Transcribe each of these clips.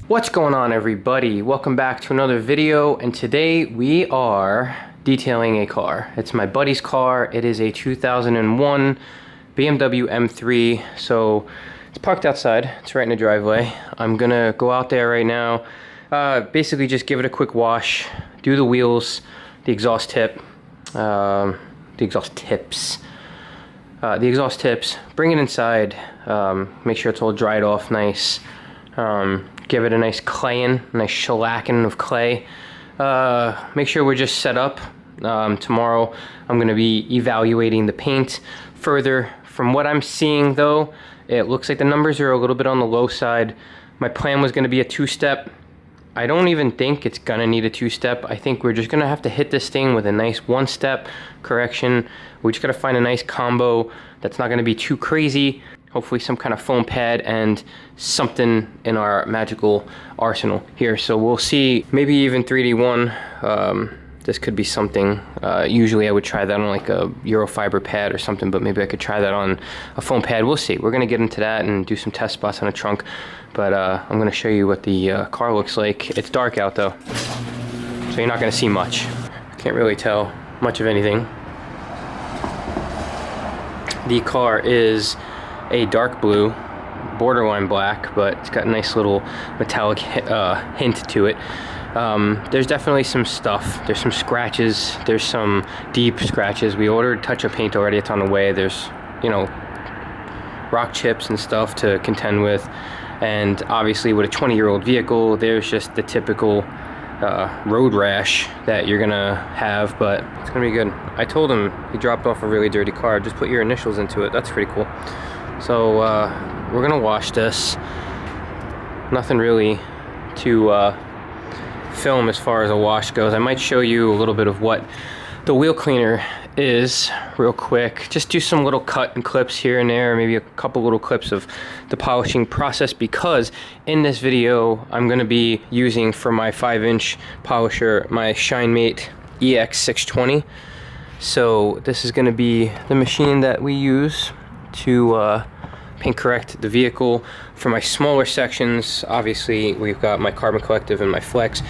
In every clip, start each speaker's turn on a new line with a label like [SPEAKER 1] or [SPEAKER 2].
[SPEAKER 1] What's going on, everybody? Welcome back to another video, and today we are detailing a car. It's my buddy's car. It is a 2001 BMW M3, so it's parked outside. It's right in the driveway. I'm gonna go out there right now, basically just give it a quick wash, do the wheels, the exhaust tip, the exhaust tips, bring it inside, make sure it's all dried off nice, give it a nice claying, nice shellacking of clay. Make sure we're just set up. Tomorrow I'm going to be evaluating the paint further. From what I'm seeing though, it looks like the numbers are a little bit on the low side. My plan was going to be a two-step. I don't even think it's going to need a two-step. I think we're just going to have to hit this thing with a nice one-step correction. We just got to find a nice combo that's not going to be too crazy. Hopefully some kind of foam pad and something in our magical arsenal here. So we'll see, maybe even 3D1. This could be something. Usually I would try that on like a Eurofiber pad or something, but maybe I could try that on a foam pad. We'll see. We're gonna get into that and do some test spots on a trunk. But I'm gonna show you what the car looks like. It's dark out though, so you're not gonna see much. Can't really tell much of anything. The car is a dark blue, borderline black, but it's got a nice little metallic hint to it. There's definitely some stuff. There's some scratches. There's some deep scratches. We ordered touch-up paint already. It's on the way. There's, you know, rock chips and stuff to contend with. And obviously with a 20-year-old vehicle, there's just the typical road rash that you're gonna have, but it's gonna be good. I told him, he dropped off a really dirty car. Just put your initials into it. That's pretty cool. So we're gonna wash this. Nothing really to film as far as a wash goes. I might show you a little bit of what the wheel cleaner is real quick. Just do some little cut and clips here and there, maybe a couple little clips of the polishing process, because in this video I'm gonna be using for my 5-inch polisher my Shinemate EX620. So this is gonna be the machine that we use to paint correct the vehicle. For my smaller sections, obviously we've got my carbon collective and my flex,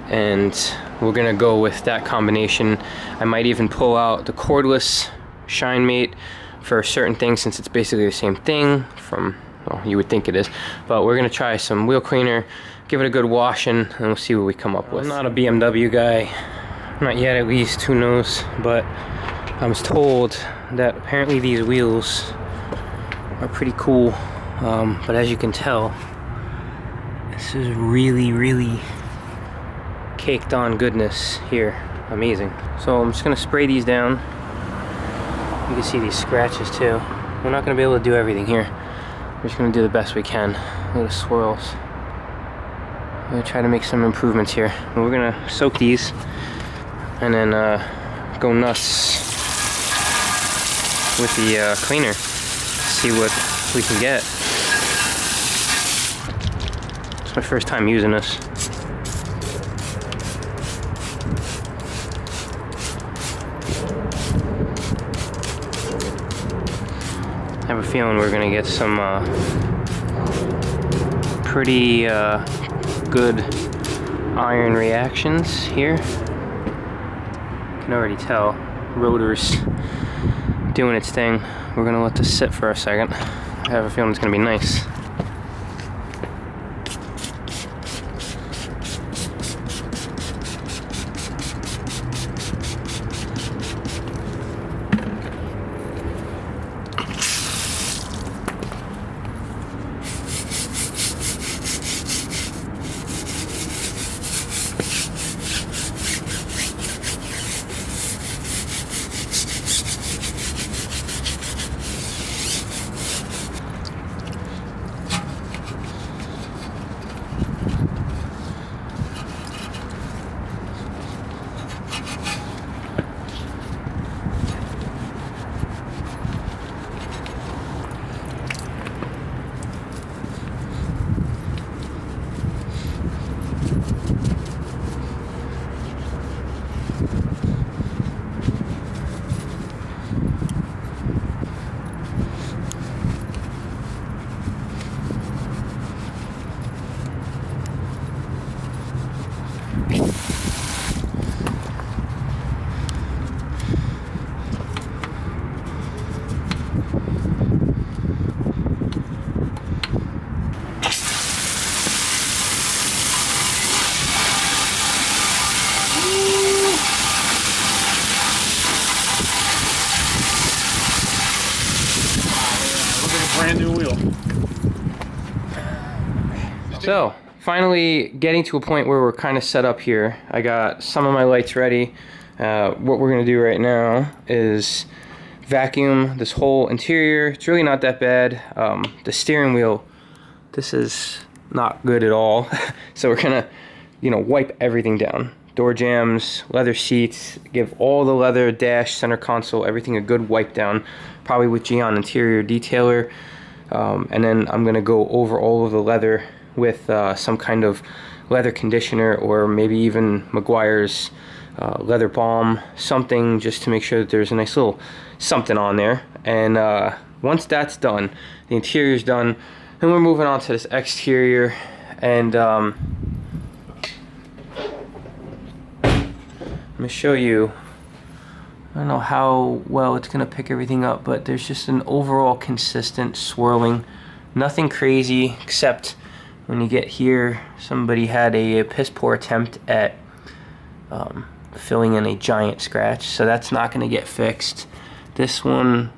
[SPEAKER 1] and we're gonna go with that combination. I might even pull out the cordless Shinemate for certain things, since it's basically the same thing from, well, you would think it is, but we're gonna try some wheel cleaner, give it a good washing, and we'll see what we come up with. I'm not a BMW guy, not yet at least, who knows, but I was told that apparently these wheels are pretty cool, but as you can tell, this is really caked on goodness here. Amazing. So I'm just gonna spray these down. You can see these scratches too. We're not gonna be able to do everything here. We're just gonna do the best we can. Look at the swirls. I'm gonna try to make some improvements here. And we're gonna soak these and then go nuts with the cleaner. See what we can get. It's my first time using this. I have a feeling we're gonna get some pretty good iron reactions here. You can already tell rotor's doing its thing. We're gonna let this sit for a second. I have a feeling it's gonna be nice. So, finally getting to a point where we're kind of set up here. I got some of my lights ready. What we're going to do right now is vacuum this whole interior. It's really not that bad. The steering wheel, this is not good at all. So we're going to, you know, wipe everything down. Door jambs, leather seats, give all the leather, dash, center console, everything a good wipe down, probably with Geon Interior Detailer. And then I'm going to go over all of the leather with some kind of leather conditioner, or maybe even Meguiar's leather balm, something just to make sure that there's a nice little something on there. And once that's done, the interior's done, and we're moving on to this exterior. And let me show you. I don't know how well it's gonna pick everything up, but there's just an overall consistent swirling. Nothing crazy, except when you get here, somebody had a piss poor attempt at filling in a giant scratch, so that's not gonna get fixed. This one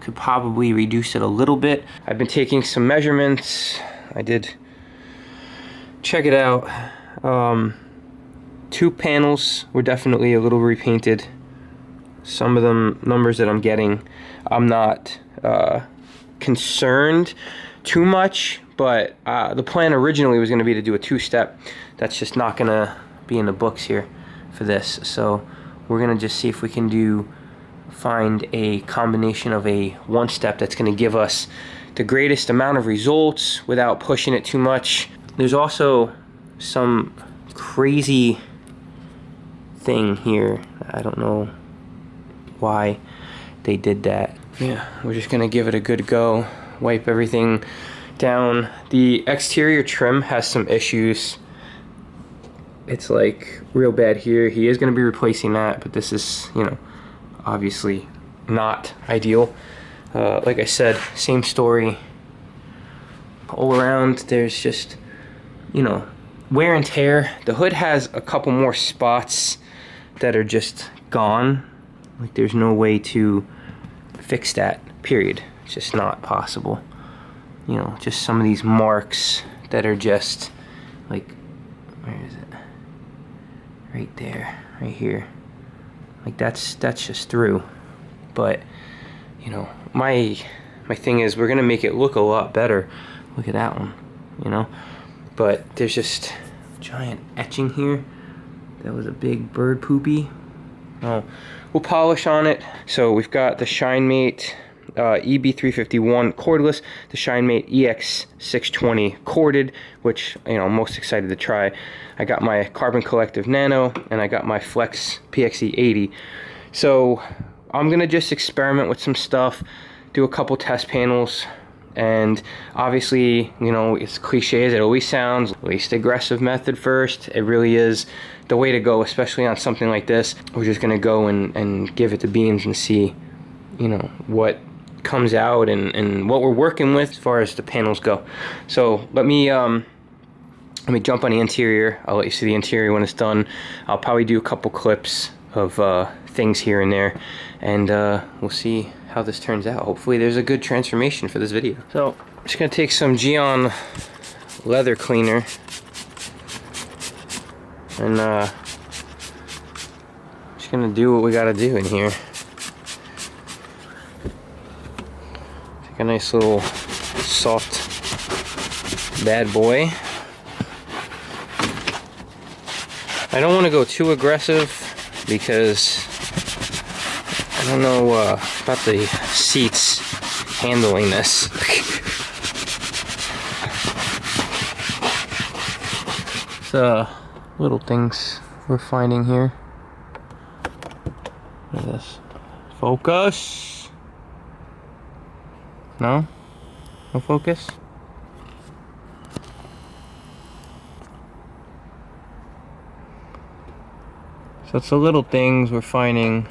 [SPEAKER 1] could probably reduce it a little bit. I've been taking some measurements. I did check it out. Two panels were definitely a little repainted. Some of them numbers that I'm getting, I'm not concerned too much, but the plan originally was going to be to do a two-step. That's just not going to be in the books here for this. So we're going to just see if we can find a combination of a one-step that's going to give us the greatest amount of results without pushing it too much. There's also some crazy thing here. I don't know why they did that. Yeah, we're just gonna give it a good go, wipe everything down. The exterior trim has some issues. It's like real bad here. He is gonna be replacing that, but this is, you know, obviously not ideal. Like I said, same story all around. There's just, you know, wear and tear. The hood has a couple more spots that are just gone. Like, there's no way to fix that, period. It's just not possible. You know, just some of these marks that are just like, where is it? Right there, right here. Like, that's just through. But, you know, my thing is, we're gonna make it look a lot better. Look at that one, you know? But there's just giant etching here. That was a big bird poopy. Oh, we'll polish on it. So we've got the Shinemate EB351 cordless, the Shinemate EX620 corded, which, you know, I'm most excited to try. I got my Carbon Collective Nano, and I got my Flex PXE80. So I'm gonna just experiment with some stuff, do a couple test panels. And obviously, you know, as cliche as it always sounds, least aggressive method first. It really is the way to go, especially on something like this. We're just gonna go and give it the beans and see, you know, what comes out and what we're working with as far as the panels go. So let me jump on the interior. I'll let you see the interior when it's done. I'll probably do a couple clips of things here and there, and we'll see how this turns out. Hopefully there's a good transformation for this video. So I'm just gonna take some Geon leather cleaner and just gonna do what we gotta do in here. Take a nice little soft bad boy. I don't want to go too aggressive because I don't know about the seats handling this. So, little things we're finding here. Look at this. Focus. No? No focus? So it's the little things we're finding.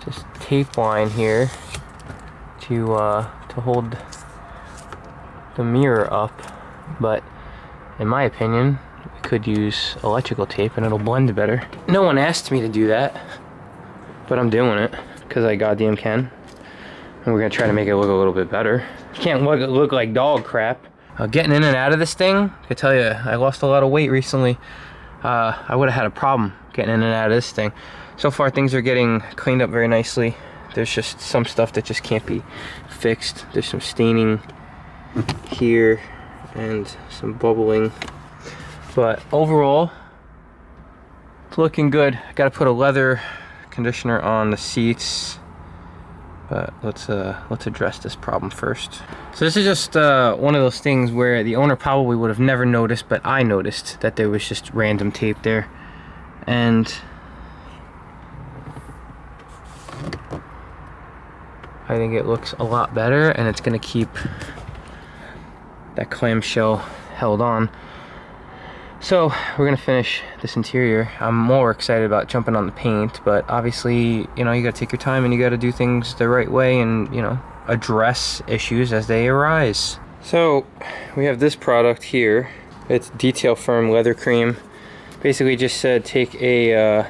[SPEAKER 1] Just tape line here to hold the mirror up, but in my opinion, we could use electrical tape and it'll blend better. No one asked me to do that, but I'm doing it because I goddamn can. And we're gonna try to make it look a little bit better. Can't look like dog crap. Getting in and out of this thing, I tell you, I lost a lot of weight recently. I would have had a problem getting in and out of this thing. So far things are getting cleaned up very nicely. There's just some stuff that just can't be fixed. There's some staining here and some bubbling. But overall, it's looking good. I gotta put a leather conditioner on the seats. But let's address this problem first. So this is just one of those things where the owner probably would have never noticed, but I noticed that there was just random tape there. And I think it looks a lot better, and it's gonna keep that clamshell held on. So we're gonna finish this interior. I'm more excited about jumping on the paint, but obviously, you know, you gotta take your time and you gotta do things the right way and, you know, address issues as they arise. So we have this product here. It's Detail Firm Leather Cream. Basically just said take a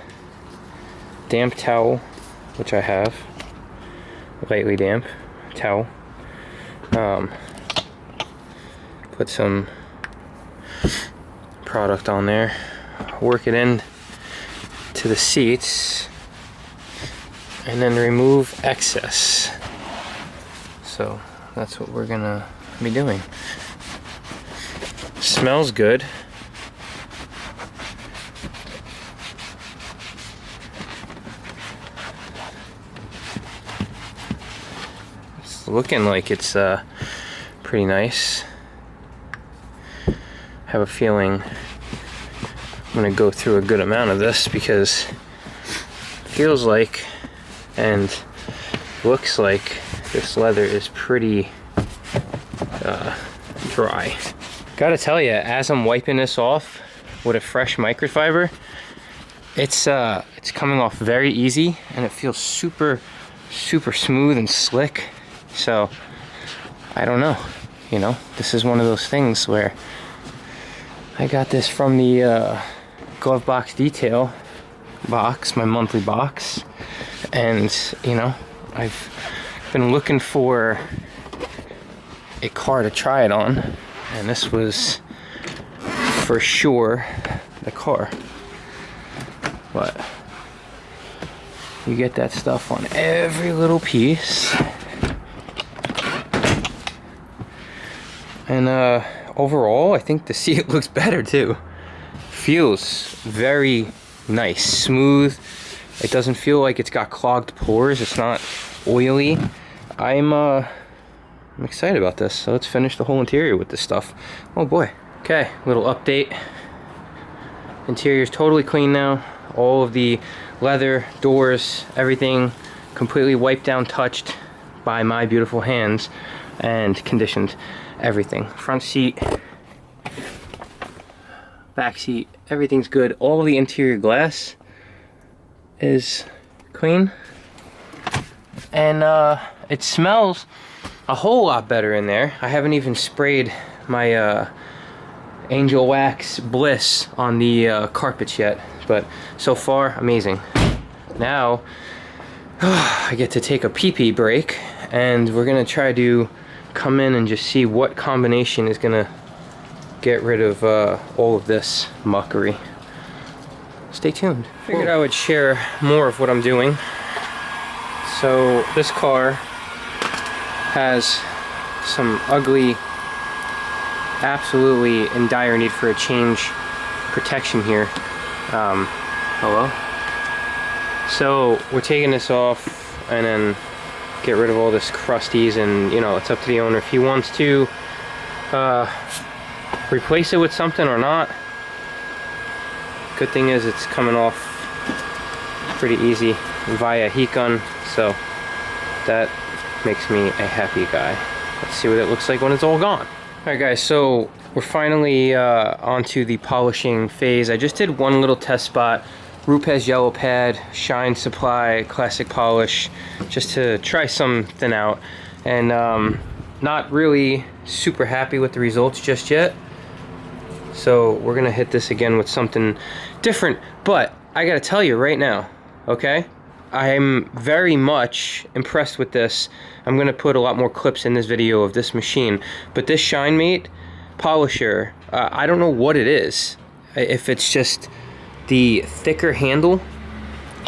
[SPEAKER 1] damp towel, which I have, lightly damp towel. Put some product on there, work it in to the seats, and then remove excess. So that's what we're gonna be doing. Smells good. It's looking like it's pretty nice. Have a feeling I'm gonna go through a good amount of this because it feels like and looks like this leather is pretty dry. Gotta tell you, as I'm wiping this off with a fresh microfiber, it's coming off very easy and it feels super smooth and slick. So I don't know, you know, this is one of those things where I got this from the glove box detail box, my monthly box, and you know, I've been looking for a car to try it on, and this was for sure the car. But you get that stuff on every little piece, and overall, I think the seat looks better too. Feels very nice, smooth. It doesn't feel like it's got clogged pores. It's not oily. I'm excited about this. So let's finish the whole interior with this stuff. Oh boy. Okay, little update. Interior's totally clean now. All of the leather, doors, everything completely wiped down, touched by my beautiful hands, and conditioned. Everything. Front seat, back seat, everything's good. All the interior glass is clean, and it smells a whole lot better in there. I haven't even sprayed my Angel Wax Bliss on the carpets yet, but so far amazing. Now I get to take a pee-pee break, and we're gonna try to come in and just see what combination is gonna get rid of all of this muckery. Stay tuned. Figured I would share more of what I'm doing. So this car has some ugly, absolutely in dire need for a change protection here. Hello? So we're taking this off and then get rid of all this crusties, and you know, it's up to the owner if he wants to replace it with something or not. Good thing is it's coming off pretty easy via heat gun, so that makes me a happy guy. Let's see what it looks like when it's all gone. Alright guys, so we're finally onto the polishing phase. I just did one little test spot. Rupes yellow pad, Shine Supply classic polish, just to try something out, and not really super happy with the results just yet. So we're gonna hit this again with something different, but I gotta tell you right now, okay? I'm very much impressed with this. I'm gonna put a lot more clips in this video of this machine, but this Shinemate polisher, I don't know what it is. If it's just the thicker handle,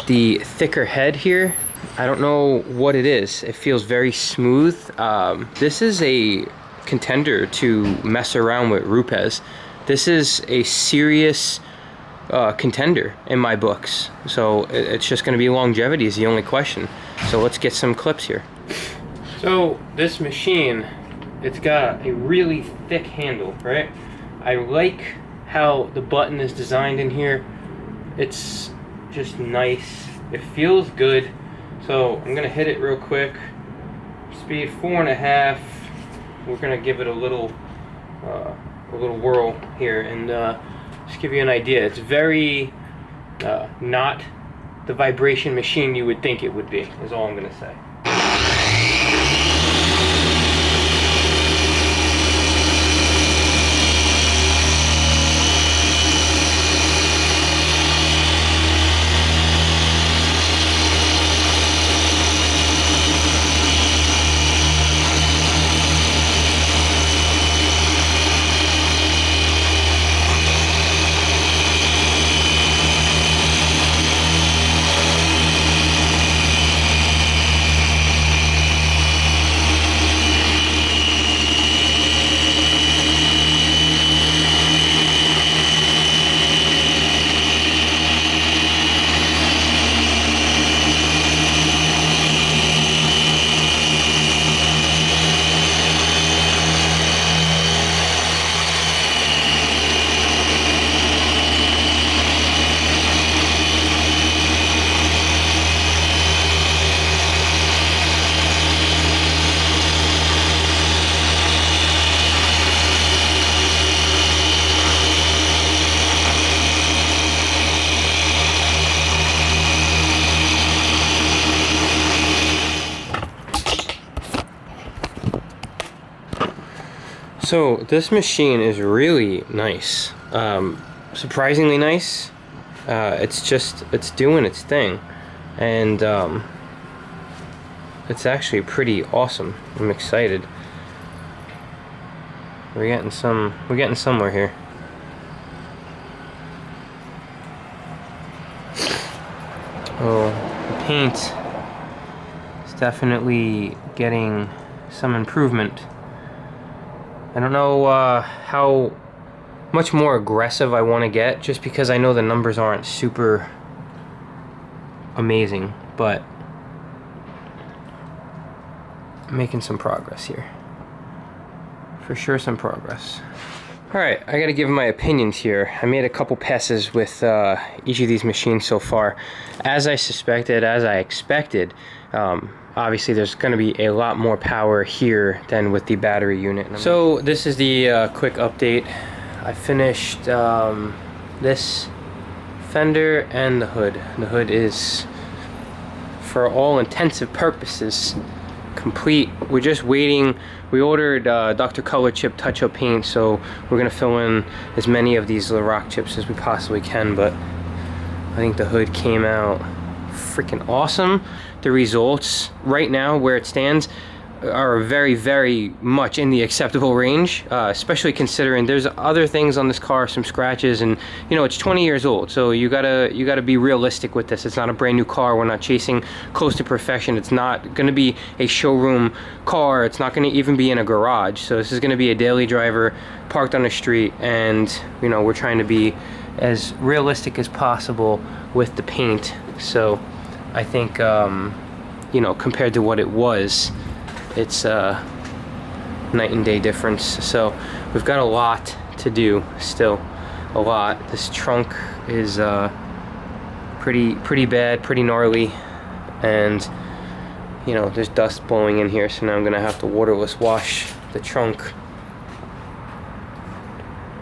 [SPEAKER 1] the thicker head here, I don't know what it is. It feels very smooth. This is a contender to mess around with Rupes. This is a serious contender in my books. So it's just going to be longevity is the only question. So let's get some clips here. So this machine, it's got a really thick handle, right? I like how the button is designed in here. It's just nice. It feels good. So I'm gonna hit it real quick. Speed 4.5. We're gonna give it a little whirl here and just give you an idea. It's very not the vibration machine you would think it would be, is all I'm gonna say. So this machine is really nice, surprisingly nice. It's doing its thing, and it's actually pretty awesome. I'm excited. We're getting somewhere here. Oh, the paint is definitely getting some improvement. I don't know how much more aggressive I want to get, just because I know the numbers aren't super amazing, but I'm making some progress here. For sure some progress. Alright, I gotta give my opinions here. I made a couple passes with each of these machines so far. As I suspected, as I expected, obviously there's going to be a lot more power here than with the battery unit. So this is the quick update. I finished this fender and the hood. The hood is, for all intensive purposes, complete. We're just waiting. We ordered Dr. Color Chip touch-up paint, so we're going to fill in as many of these rock chips as we possibly can, but I think the hood came out freaking awesome. The results right now where it stands are very, very much in the acceptable range, especially considering there's other things on this car, some scratches, and you know, it's 20 years old, so you gotta be realistic with this. It's not a brand new car. We're not chasing close to perfection. It's not gonna be a showroom car. It's not gonna even be in a garage. So this is gonna be a daily driver parked on the street, and you know, we're trying to be as realistic as possible with the paint. So I think you know, compared to what it was, it's a night and day difference. So we've got a lot to do still, a lot. This trunk is pretty bad, pretty gnarly, and you know, there's dust blowing in here, so now I'm gonna have to waterless wash the trunk.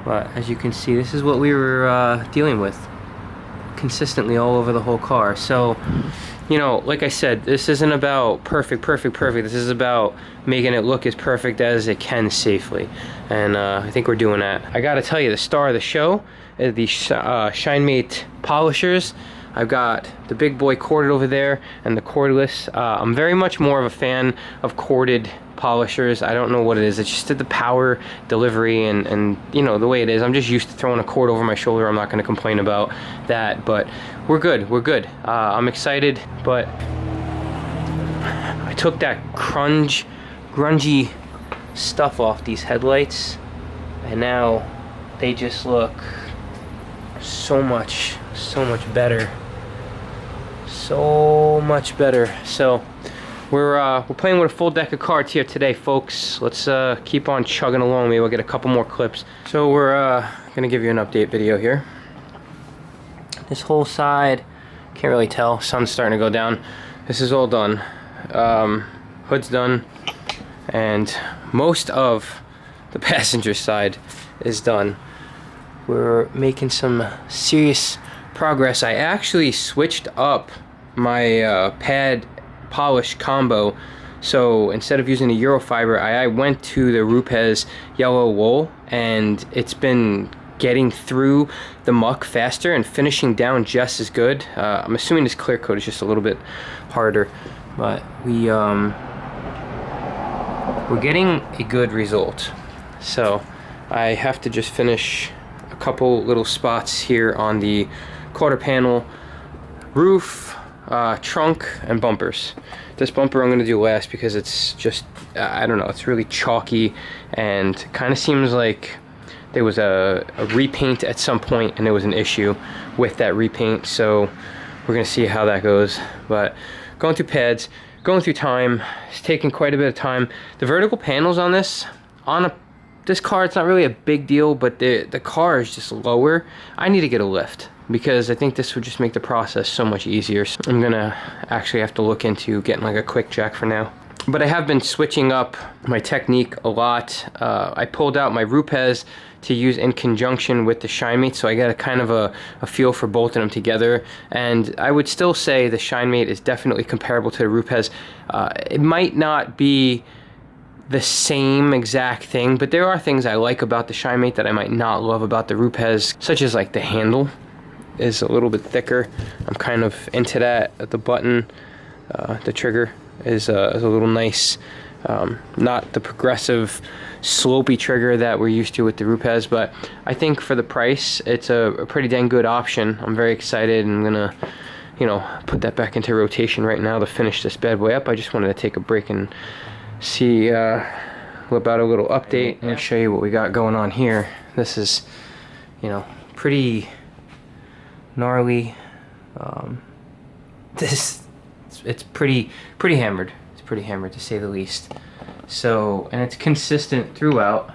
[SPEAKER 1] But as you can see, this is what we were dealing with consistently all over the whole car. So you know, like I said, this isn't about perfect. This is about making it look as perfect as it can safely. And I think we're doing that. I gotta tell you, the star of the show is the Shinemate polishers. I've got the big boy corded over there and the cordless. I'm very much more of a fan of corded polishers. I don't know what it is. It's just the power delivery and you know, the way it is. I'm just used to throwing a cord over my shoulder. I'm not going to complain about that, but we're good. We're good. I'm excited, but I took that grungy stuff off these headlights, and now they just look so much better. So much better. So we're playing with a full deck of cards here today, folks. Let's keep on chugging along. Maybe we'll get a couple more clips. So we're gonna give you an update video here. This whole side, can't really tell. Sun's starting to go down. This is all done. Hood's done, and most of the passenger side is done. We're making some serious progress. I actually switched up my pad polish combo, so instead of using the Eurofiber, I went to the Rupes yellow wool, and it's been getting through the muck faster and finishing down just as good. I'm assuming this clear coat is just a little bit harder, but we're getting a good result. So I have to just finish a couple little spots here on the quarter panel, roof, trunk, and bumpers. This bumper I'm going to do last because it's just, I don't know, it's really chalky and kind of seems like there was a repaint at some point and there was an issue with that repaint. So we're going to see how that goes. But going through pads, going through time, it's taking quite a bit of time. The vertical panels on this, this car, it's not really a big deal, but the car is just lower. I need to get a lift, because I think this would just make the process so much easier. So I'm gonna actually have to look into getting like a quick jack for now. But I have been switching up my technique a lot. I pulled out my Rupes to use in conjunction with the Shinemate, so I got a kind of a feel for both of them together. And I would still say the Shinemate is definitely comparable to the Rupes. It might not be the same exact thing, but there are things I like about the Shinemate that I might not love about the Rupes, such as like the handle is a little bit thicker. I'm kind of into that. The button, the trigger is a little nice. Not the progressive slopey trigger that we're used to with the Rupes, but I think for the price it's a pretty dang good option. I'm very excited, and I'm gonna, you know, put that back into rotation right now to finish this bad boy up. I just wanted to take a break and see about a little update and show you what we got going on here. This is, you know, pretty gnarly. It's pretty hammered. It's pretty hammered, to say the least. So, and it's consistent throughout.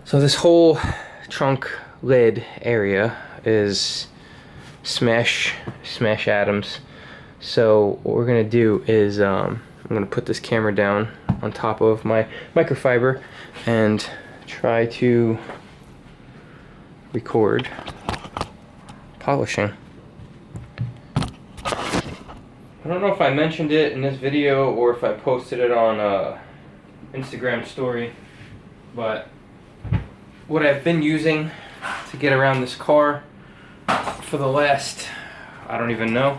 [SPEAKER 1] So this whole trunk lid area is smash atoms. So what we're gonna do is I'm gonna put this camera down on top of my microfiber and try to record polishing. I don't know if I mentioned it in this video or if I posted it on Instagram story, but what I've been using to get around this car for the last, I don't even know,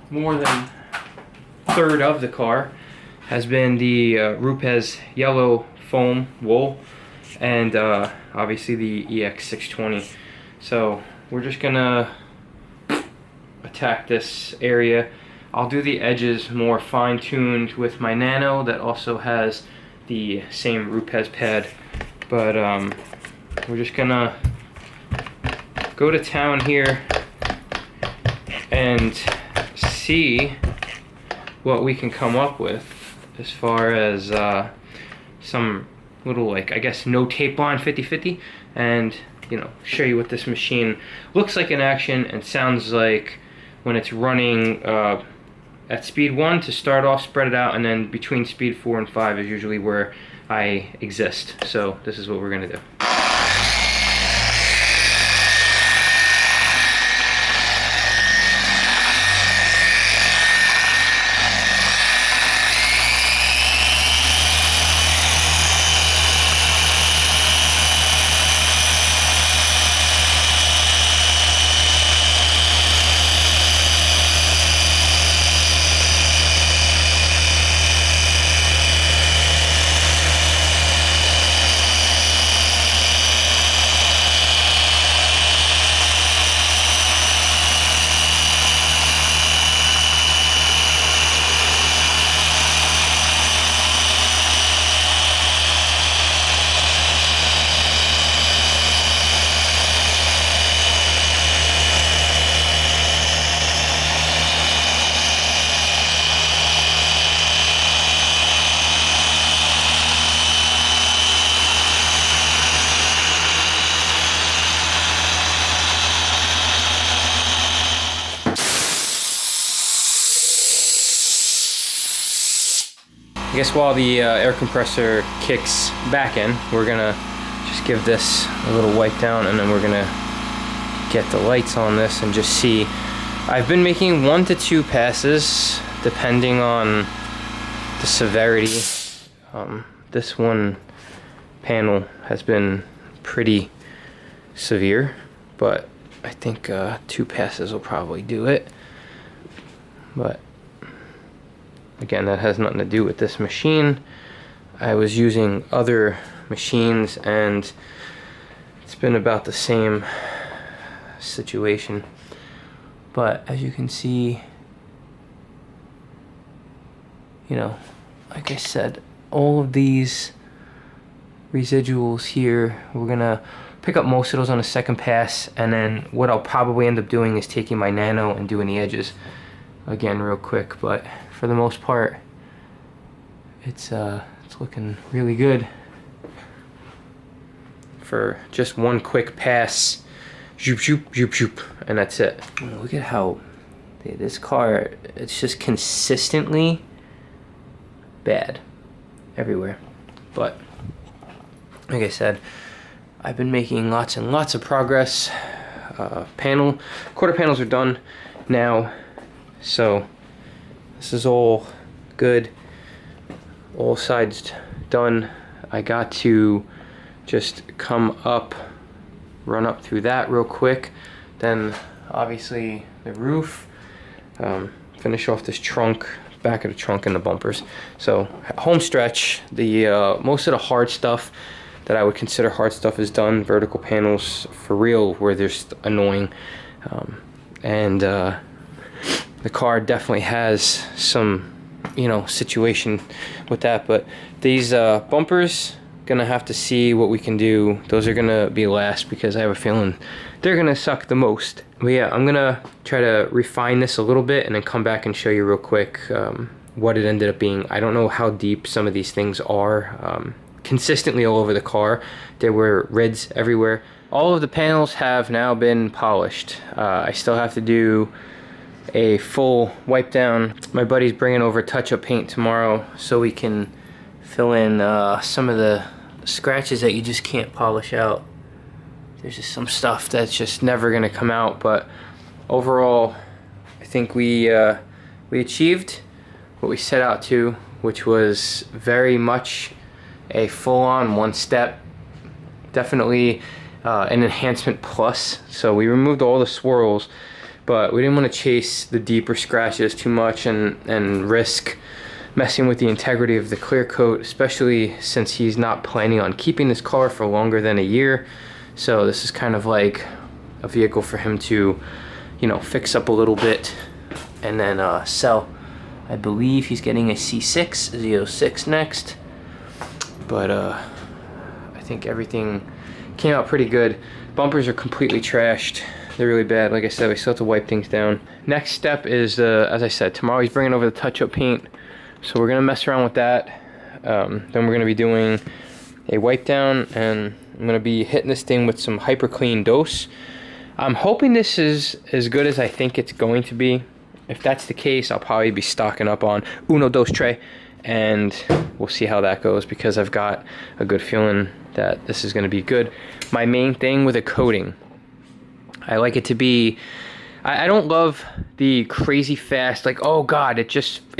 [SPEAKER 1] more than a third of the car has been the Rupes yellow foam wool, and obviously the EX620. So we're just gonna attack this area. I'll do the edges more fine-tuned with my Nano that also has the same Rupes pad, but we're just gonna go to town here and see what we can come up with as far as some little, like, I guess no tape line 50/50, and, you know, show you what this machine looks like in action and sounds like when it's running at speed 1 to start off, spread it out, and then between speed 4 and 5 is usually where I exist. So this is what we're gonna do. guess while the air compressor kicks back in, we're gonna just give this a little wipe down, and then we're gonna get the lights on this and just see. I've been making 1 to 2 passes depending on the severity. This one panel has been pretty severe, but I think 2 passes will probably do it. But again, that has nothing to do with this machine. I was using other machines and it's been about the same situation. But as you can see, you know, like I said, all of these residuals here, we're gonna pick up most of those on the second pass, and then what I'll probably end up doing is taking my nano and doing the edges again real quick. But for the most part, it's looking really good for just one quick pass. Zoop, zoop, zoop, zoop, and that's it. Look at how this car, it's just consistently bad everywhere. But like I said, I've been making lots and lots of progress. Quarter panels are done now, so this is all good. All sides done. I got to just come up, run up through that real quick, then obviously the roof, finish off this trunk, back of the trunk, and the bumpers. So home stretch, the most of the hard stuff that I would consider hard stuff is done. Vertical panels for real where they're annoying, and the car definitely has some, you know, situation with that. But these bumpers, gonna have to see what we can do. Those are gonna be last because I have a feeling they're gonna suck the most. But yeah, I'm gonna try to refine this a little bit and then come back and show you real quick what it ended up being. I don't know how deep some of these things are. Consistently all over the car, there were rids everywhere. All of the panels have now been polished. I still have to do a full wipe down. My buddy's bringing over touch-up paint tomorrow so we can fill in some of the scratches that you just can't polish out. There's just some stuff that's just never gonna come out. But overall, I think we achieved what we set out to, which was very much a full-on one-step, definitely an enhancement plus. So we removed all the swirls, but we didn't want to chase the deeper scratches too much and risk messing with the integrity of the clear coat, especially since he's not planning on keeping this car for longer than a year. So this is kind of like a vehicle for him to, you know, fix up a little bit and then sell. I believe he's getting a C6 Z06 next, but I think everything came out pretty good. Bumpers are completely trashed. They're really bad. Like I said, we still have to wipe things down. Next step is, as I said, tomorrow he's bringing over the touch-up paint. So we're gonna mess around with that. Then we're gonna be doing a wipe down, and I'm gonna be hitting this thing with some Hyper Clean Dose. I'm hoping this is as good as I think it's going to be. If that's the case, I'll probably be stocking up on Uno Dos Tre, and we'll see how that goes because I've got a good feeling that this is gonna be good. My main thing with a coating, I like it to be, I don't love the crazy fast, like, oh God, it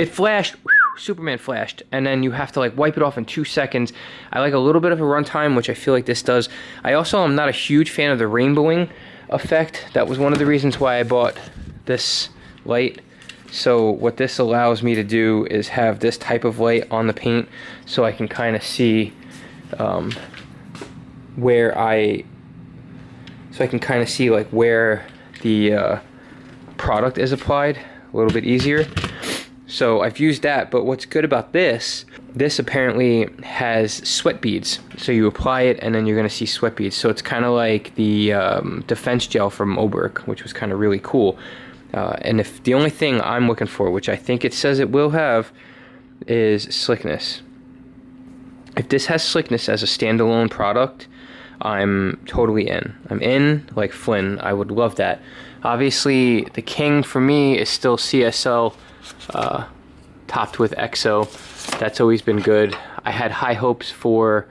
[SPEAKER 1] flashed, Superman flashed, and then you have to like wipe it off in 2 seconds. I like a little bit of a runtime, which I feel like this does. I also am not a huge fan of the rainbowing effect. That was one of the reasons why I bought this light. So what this allows me to do is have this type of light on the paint so I can kind of see where the product is applied a little bit easier. So I've used that, but what's good about this apparently has sweat beads. So you apply it and then you're gonna see sweat beads. So it's kind of like the defense gel from Oberk, which was kind of really cool. And if the only thing I'm looking for, which I think it says it will have, is slickness. If this has slickness as a standalone product, I'm totally in. I'm in like Flynn. I would love that. Obviously, the king for me is still CSL topped with EXO. That's always been good. I had high hopes for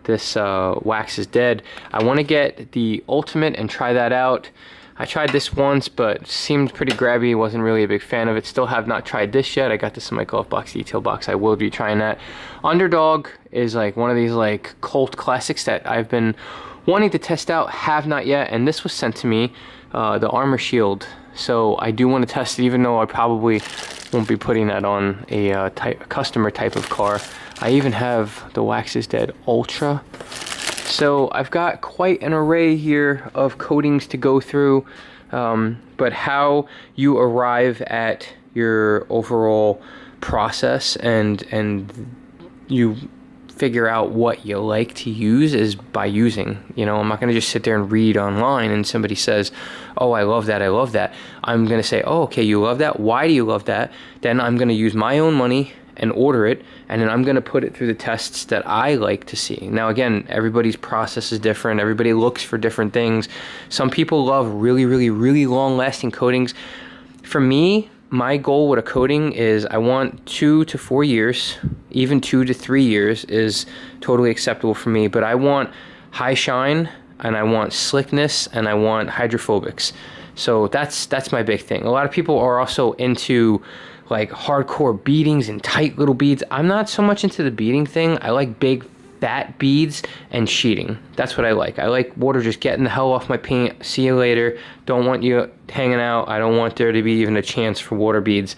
[SPEAKER 1] this Wax is Dead. I want to get the Ultimate and try that out. I tried this once, but seemed pretty grabby. Wasn't really a big fan of it. Still have not tried this yet. I got this in my golf box detail box. I will be trying that. Underdog is like one of these like cult classics that I've been wanting to test out, have not yet. And this was sent to me, the Armor Shield. So I do want to test it, even though I probably won't be putting that on a customer type of car. I even have the Wax is Dead Ultra. So I've got quite an array here of coatings to go through, but how you arrive at your overall process and you figure out what you like to use is by using. You know, I'm not going to just sit there and read online and somebody says, oh, I love that, I love that. I'm going to say, oh, okay, you love that? Why do you love that? Then I'm going to use my own money and order it, and then I'm going to put it through the tests that I like to see. Now again, everybody's process is different. Everybody looks for different things. Some people love really, really, really long lasting coatings. For me, my goal with a coating is I want 2 to 4 years. Even 2 to 3 years is totally acceptable for me, but I want high shine, and I want slickness, and I want hydrophobics. So that's my big thing. A lot of people are also into like hardcore beadings and tight little beads. I'm not so much into the beading thing. I like big fat beads and sheeting. That's what I like. I like water just getting the hell off my paint. See you later. Don't want you hanging out. I don't want there to be even a chance for water beads.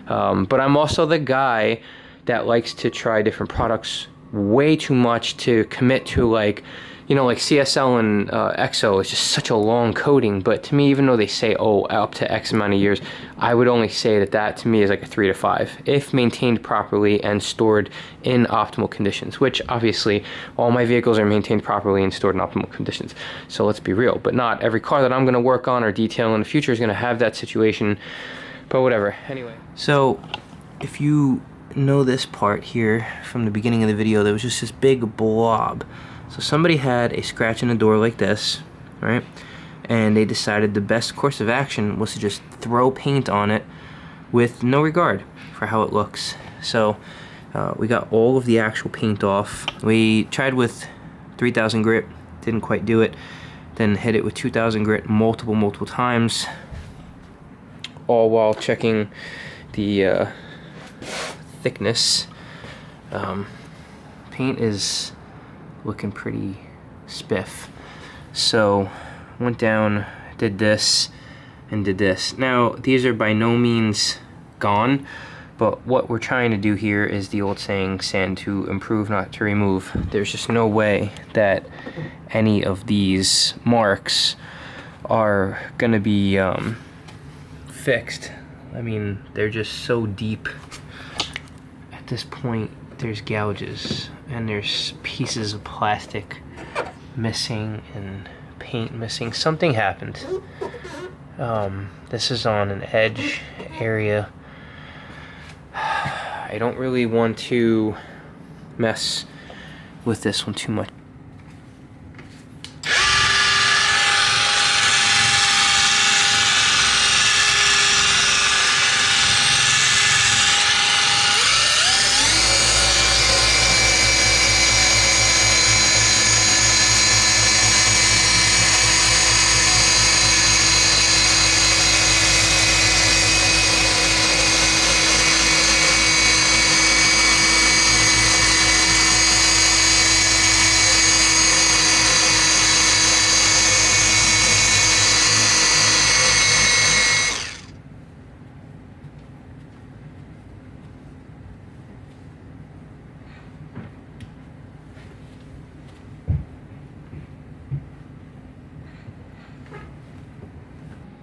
[SPEAKER 1] But I'm also the guy that likes to try different products way too much to commit to, like, you know, like CSL and XO is just such a long coating. But to me, even though they say, oh, up to X amount of years, I would only say that to me is like a 3 to 5 if maintained properly and stored in optimal conditions, which obviously all my vehicles are maintained properly and stored in optimal conditions. So let's be real, but not every car that I'm going to work on or detail in the future is going to have that situation, but whatever. Anyway, so if you know this part here from the beginning of the video, there was just this big blob. So somebody had a scratch in the door like this, right? And they decided the best course of action was to just throw paint on it with no regard for how it looks. So we got all of the actual paint off. We tried with 3000 grit, didn't quite do it. Then hit it with 2000 grit multiple times, all while checking the thickness. Paint is looking pretty spiff. So went down, did this, and did this. Now these are by no means gone, but what we're trying to do here is the old saying, sand to improve, not to remove. There's just no way that any of these marks are gonna be fixed. I mean, they're just so deep. At this point, there's gouges and there's pieces of plastic missing and paint missing. Something happened. This is on an edge area. I don't really want to mess with this one too much.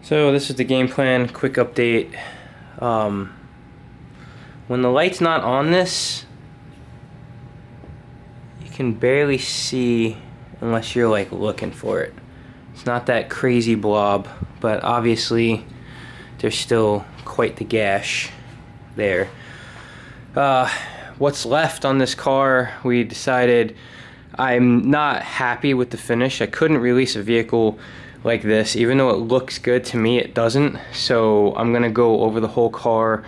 [SPEAKER 1] So this is the game plan, quick update. When the light's not on this, you can barely see unless you're like looking for it. It's not that crazy blob, but obviously there's still quite the gash there. What's left on this car, we decided I'm not happy with the finish. I couldn't release a vehicle like this, even though it looks good to me, it doesn't. So I'm gonna go over the whole car,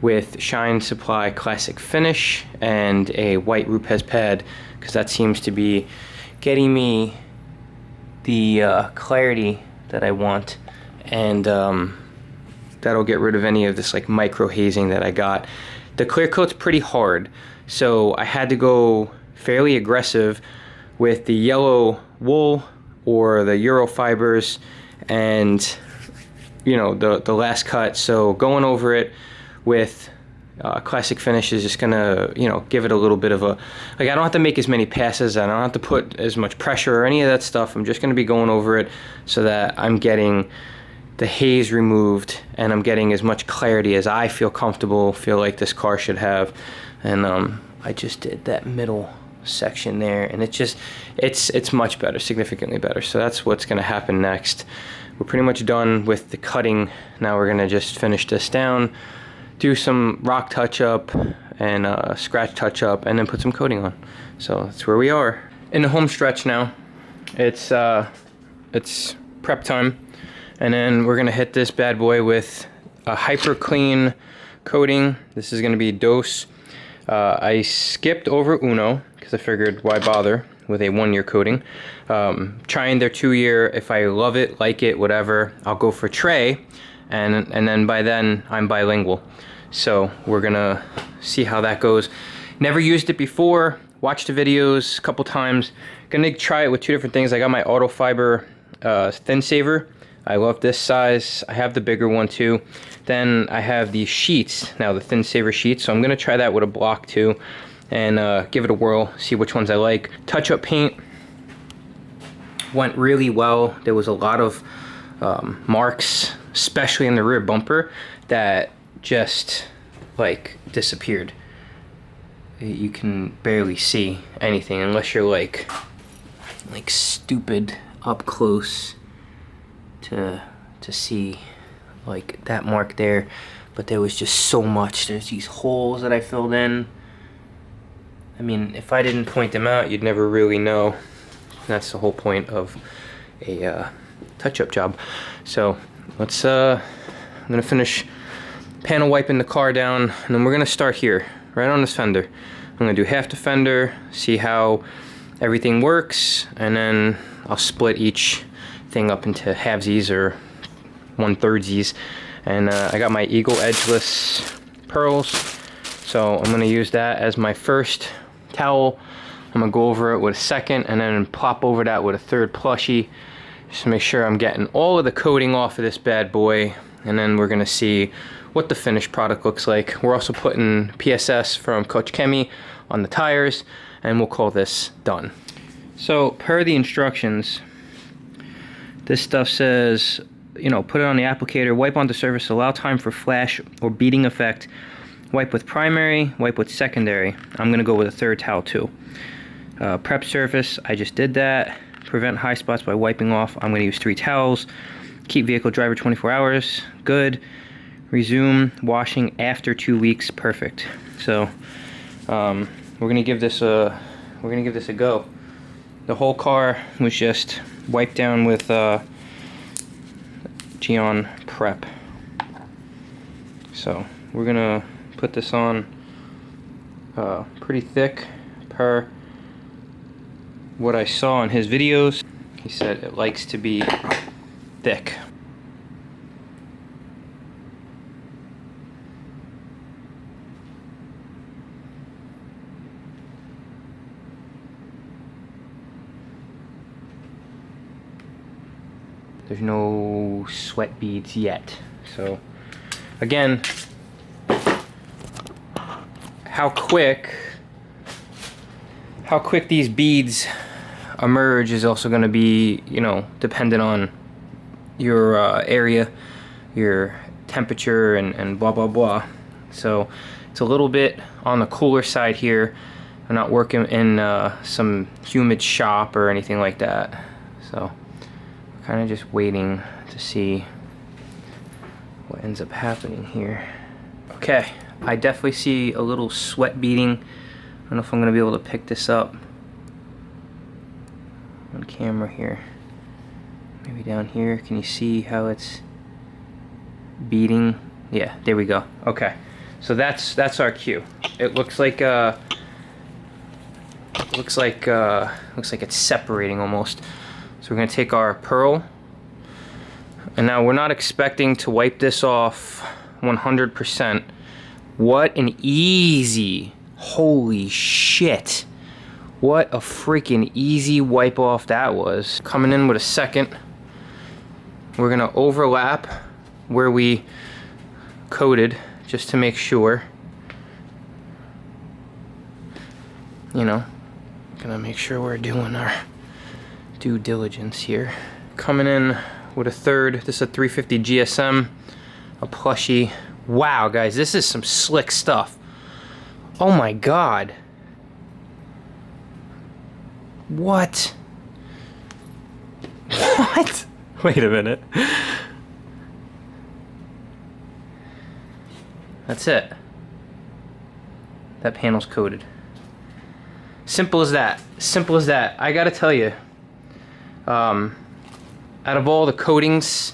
[SPEAKER 1] with Shine Supply Classic Finish and a white Rupes pad, because that seems to be getting me the clarity that I want, and that'll get rid of any of this like micro hazing that I got. The clear coat's pretty hard, so I had to go fairly aggressive with the yellow wool or the Euro fibers, and you know, the last cut. So going over it with classic finish is just gonna, you know, give it a little bit of a, like, I don't have to make as many passes, I don't have to put as much pressure or any of that stuff. I'm just gonna be going over it so that I'm getting the haze removed and I'm getting as much clarity as I feel like this car should have. And I just did that middle section there, and it's much better, significantly better. So that's what's going to happen next. We're pretty much done with the cutting. Now we're going to just finish this down, do some rock touch up and scratch touch up, and then put some coating on. So that's where we are in the home stretch now. It's prep time, and then we're going to hit this bad boy with a hyper clean coating. This is going to be Dose. I skipped over Uno because I figured why bother with a 1-year coating. Trying their 2-year. If I love it, like it, whatever, I'll go for Trey, and then by then I'm bilingual. So we're gonna see how that goes. Never used it before. Watched the videos a couple times. Gonna try it with 2 different things. I got my auto fiber thin saver. I love this size. I have the bigger one too. Then I have these sheets, now the thin saver sheets. So I'm gonna try that with a block too, and give it a whirl, see which ones I like. Touch-up paint went really well. There was a lot of marks, especially in the rear bumper, that just like disappeared. You can barely see anything unless you're like stupid up close to see like that mark there. But there was just so much. There's these holes that I filled in. I mean, if I didn't point them out, you'd never really know. That's the whole point of a touch-up job. So let's I'm gonna finish panel wiping the car down, and then we're gonna start here right on this fender. I'm gonna do half the fender, see how everything works, and then I'll split each thing up into halvesies or 1/3sies. And I got my Eagle edgeless pearls, so I'm gonna use that as my first towel. I'm gonna go over it with a second, and then plop over that with a 3rd plushie, just to make sure I'm getting all of the coating off of this bad boy. And then we're gonna see what the finished product looks like. We're also putting PSS from Coach Kemi on the tires, and we'll call this done. So per the instructions, this stuff says, you know, put it on the applicator, wipe on the surface, allow time for flash or beading effect, wipe with primary, wipe with secondary. I'm gonna go with a 3rd towel too. Prep surface, I just did that. Prevent high spots by wiping off, I'm gonna use 3 towels. Keep vehicle driver 24 hours, good. Resume washing after 2 weeks, perfect. So we're gonna give this a go. The whole car was just wiped down with Geon Prep. So we're gonna put this on pretty thick per what I saw in his videos. He said it likes to be thick. There's no sweat beads yet. So again, how quick these beads emerge is also going to be, you know, dependent on your area, your temperature, and blah blah blah. So it's a little bit on the cooler side here. I'm not working in some humid shop or anything like that, so kind of just waiting to see what ends up happening here. Okay, I definitely see a little sweat beading. I don't know if I'm gonna be able to pick this up on camera here. Maybe down here, can you see how it's beading? Yeah, there we go. Okay, So that's our cue. It looks like looks like it's separating almost. So we're gonna take our pearl, and now we're not expecting to wipe this off 100%. What an easy, holy shit. What a freaking easy wipe off that was. Coming in with a second, we're gonna overlap where we coated just to make sure. You know, gonna make sure we're doing our due diligence here. Coming in with a third. This is a 350 GSM, a plushie. Wow, guys, this is some slick stuff. Oh my God. What? What? Wait a minute. That's it. That panel's coated. Simple as that. Simple as that. I gotta tell you, out of all the coatings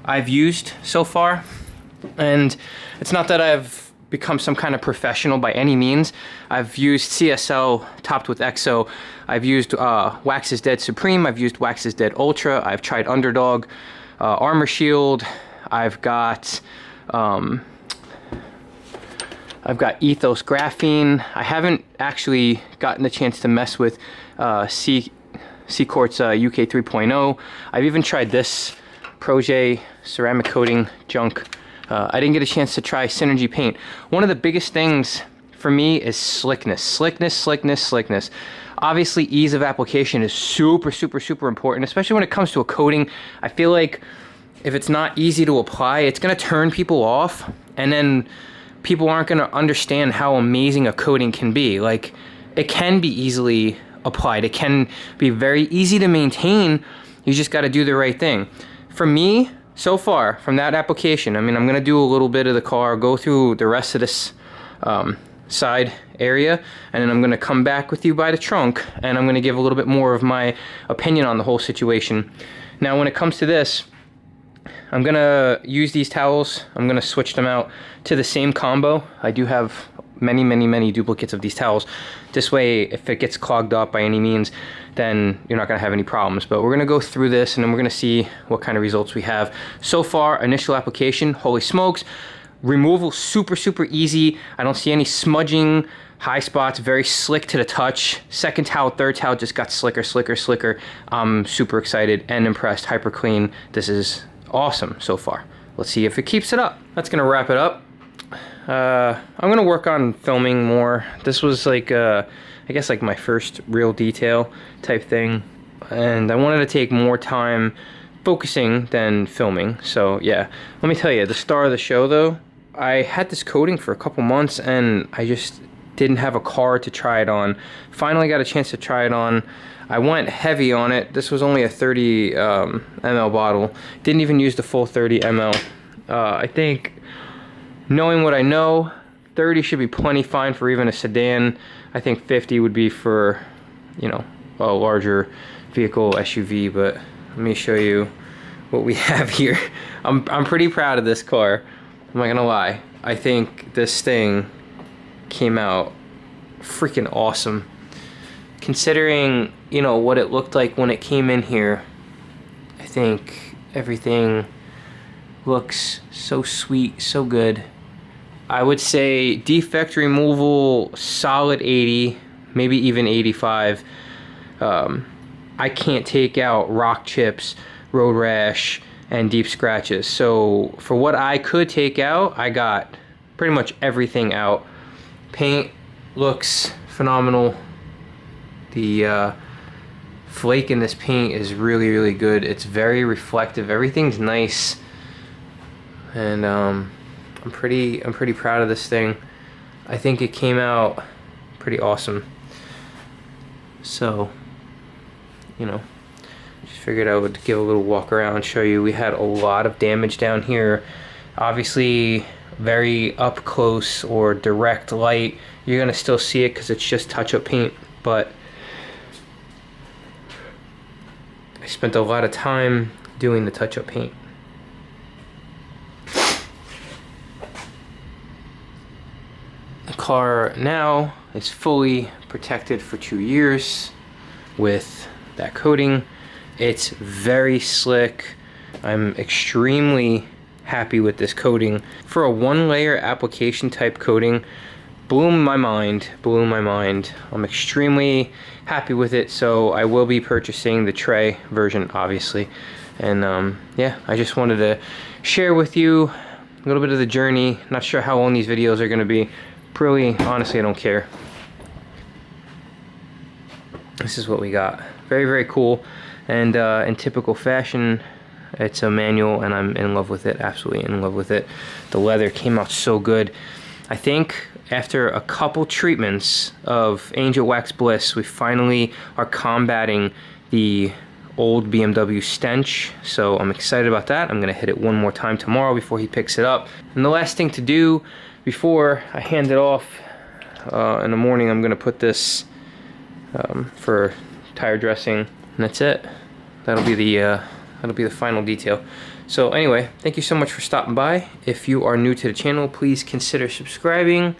[SPEAKER 1] I've used so far, and it's not that I've become some kind of professional by any means. I've used CSL topped with EXO. I've used Wax's Dead Supreme. I've used Wax's Dead Ultra. I've tried Underdog, Armor Shield. I've got Ethos Graphene. I haven't actually gotten the chance to mess with Seacort's UK 3.0. I've even tried this Projet ceramic coating junk. I didn't get a chance to try Synergy paint. One of the biggest things for me is slickness. Slickness. Obviously, ease of application is super important, especially when it comes to a coating. I feel like if it's not easy to apply, it's gonna turn people off, and then people aren't gonna understand how amazing a coating can be. Like, it can be easily applied. It can be very easy to maintain. You just gotta do the right thing. For me, so far, from that application, I mean, I'm gonna do a little bit of the car, go through the rest of this side area, and then I'm gonna come back with you by the trunk, and I'm gonna give a little bit more of my opinion on the whole situation. Now, when it comes to this, I'm gonna use these towels. I'm gonna switch them out to the same combo. I do have many duplicates of these towels. This way, if it gets clogged up by any means, then you're not gonna have any problems. But we're gonna go through this, and then we're gonna see what kind of results we have. So far, initial application, holy smokes. Removal, super easy. I don't see any smudging, high spots, very slick to the touch. Second towel, third towel just got slicker. I'm super excited and impressed, hyper clean. This is awesome so far. Let's see if it keeps it up. That's gonna wrap it up. I'm gonna work on filming more. This was like, I guess like my first real detail type thing, and I wanted to take more time focusing than filming. So yeah, let me tell you, the star of the show though, I had this coating for a couple months and I just didn't have a car to try it on. Finally got a chance to try it on. I went heavy on it. This was only a 30 ml bottle. Didn't even use the full 30 ml. I think, knowing what I know, 30 should be plenty fine for even a sedan. I think 50 would be for, you know, a larger vehicle, SUV, but let me show you what we have here. I'm pretty proud of this car. I'm not gonna lie. I think this thing came out freaking awesome. Considering, you know, what it looked like when it came in here, I think everything looks so sweet, so good. I would say defect removal, solid 80, maybe even 85. I can't take out rock chips, road rash, and deep scratches. So for what I could take out, I got pretty much everything out. Paint looks phenomenal. The flake in this paint is really good. It's very reflective. Everything's nice, and I'm pretty proud of this thing. I think it came out pretty awesome. So, you know, just figured I would give a little walk around, show you. We had a lot of damage down here. Obviously, very up close or direct light, you're gonna still see it because it's just touch-up paint, but I spent a lot of time doing the touch-up paint. car now is fully protected for 2 years with that coating. It's very slick. I'm extremely happy with this coating. For a 1-layer application type coating, blew my mind. I'm extremely happy with it, so I will be purchasing the tray version, obviously. And yeah, I just wanted to share with you a little bit of the journey. Not sure how long these videos are going to be. Really, honestly, I don't care. This is what we got. Very, very cool. And in typical fashion, it's a manual, and I'm in love with it. Absolutely in love with it. The leather came out so good. I think after a couple treatments of Angel Wax Bliss, we finally are combating the old BMW stench, so I'm excited about that. I'm gonna hit it one more time tomorrow before he picks it up. And the last thing to do before I hand it off in the morning, I'm gonna put this for tire dressing, and that's it. That'll be the final detail. So anyway, thank you so much for stopping by. If you are new to the channel, please consider subscribing.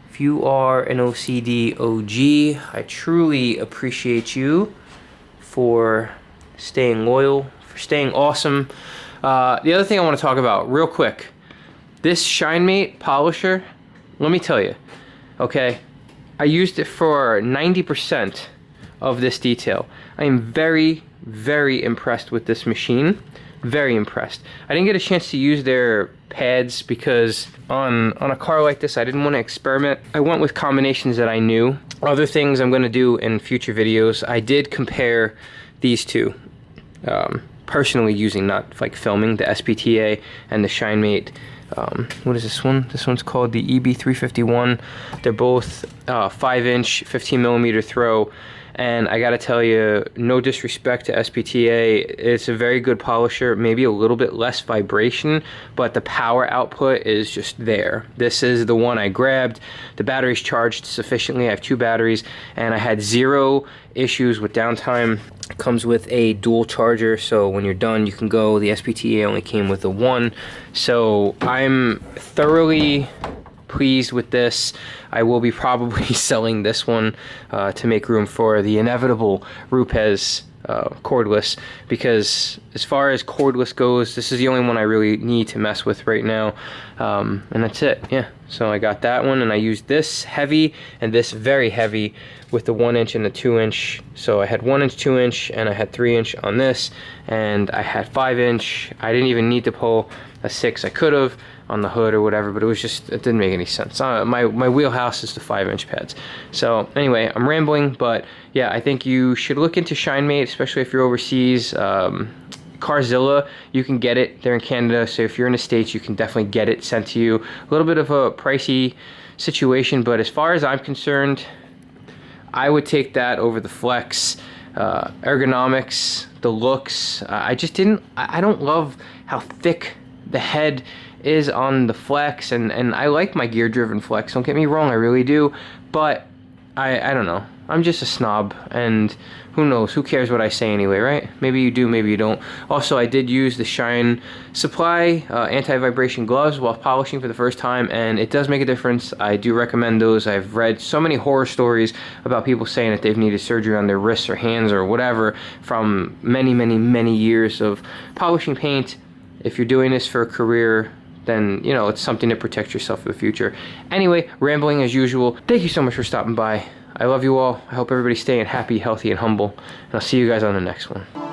[SPEAKER 1] If you are an OCD OG, I truly appreciate you for staying loyal, for staying awesome. The other thing I want to talk about real quick, this Shinemate polisher, let me tell you, okay, I used it for 90% of this detail. I am very, very impressed with this machine. Very impressed. I didn't get a chance to use their pads because on a car like this, I didn't want to experiment. I went with combinations that I knew. Other things I'm going to do in future videos. I did compare these two, personally using, not like filming, the SPTA and the Shinemate. What is this one? This one's called the EB351. They're both 5-inch, 15mm throw. And I gotta tell you, no disrespect to SPTA, it's a very good polisher, maybe a little bit less vibration, but the power output is just there. This is the one I grabbed. The battery's charged sufficiently. I have 2 batteries, and I had 0 issues with downtime. It comes with a dual charger, so when you're done, you can go. The SPTA only came with the 1. So I'm thoroughly pleased with this. I will be probably selling this one to make room for the inevitable Rupes cordless, because as far as cordless goes, this is the only one I really need to mess with right now. And that's it. Yeah, so I got that one, and I used this heavy and this very heavy with the 1-inch and the 2-inch. So I had 1-inch, 2-inch, and I had 3-inch on this, and I had 5-inch. I didn't even need to pull a 6. I could have on the hood or whatever, but it was just, it didn't make any sense. My wheelhouse is the 5-inch pads. So anyway, I'm rambling, but yeah, I think you should look into Shinemate, especially if you're overseas. Carzilla, you can get it. They're in Canada, so if you're in the States, you can definitely get it sent to you. A little bit of a pricey situation, but as far as I'm concerned, I would take that over the Flex. Ergonomics, the looks, I don't love how thick the head is on the Flex, and I like my gear driven Flex, don't get me wrong, I really do, but I don't know, I'm just a snob, and who knows, who cares what I say anyway, right? Maybe you do, maybe you don't. Also, I did use the Shine Supply anti-vibration gloves while polishing for the first time, and it does make a difference. I do recommend those. I've read so many horror stories about people saying that they've needed surgery on their wrists or hands or whatever from many years of polishing paint. If you're doing this for a career, then, you know, it's something to protect yourself for the future. Anyway, rambling as usual. Thank you so much for stopping by. I love you all. I hope everybody's staying happy, healthy, and humble. And I'll see you guys on the next one.